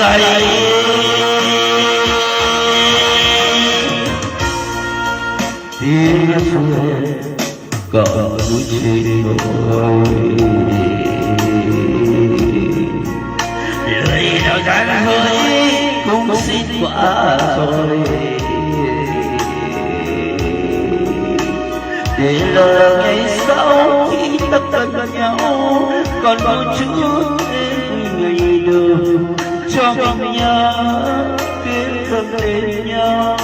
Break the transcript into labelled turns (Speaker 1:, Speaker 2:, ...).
Speaker 1: say tiếng xuôi cỡ núi trên đồi lời nào chẳng hơi cũng xin qua rồi để là ngày sau khi ta cần nhau còn một chút ngày đầu cho nhau kết thân bên nhau